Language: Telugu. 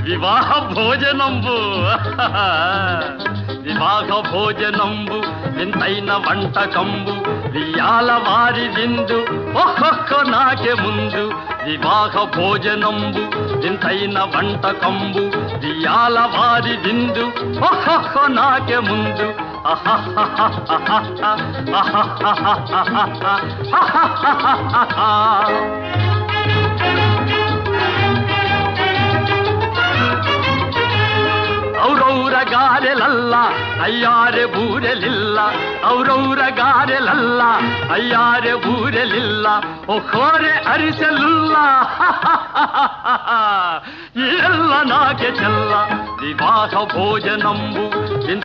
వివాహ భోజనంబు వివాహ భోజనంబు వింతైన వంటకంబు వియాల వారి విందు ఒక్కొక్క నాకే ముందు వివాహ భోజనంబు వింతైన వంటకంబు వియాల వారి విందు ఒక్కొక్క నాకే ముందు ಔರೌರ ಗಾರೆಲಲ್ಲ ಅಯ್ಯಾರೆ ಬೂರೆಲಿಲ್ಲ ಔರೌರ ಗಾರೆಲಲ್ಲ ಅಯ್ಯಾರೆ ಬೂರೆಲಿಲ್ಲ ಒಖೋರೆ ಅರಿಸಲಿಲ್ಲ ಎಲ್ಲ ನಾಗೆ ಚೆಲ್ಲ ವಿವಾಹ ಭೋಜನಂಬು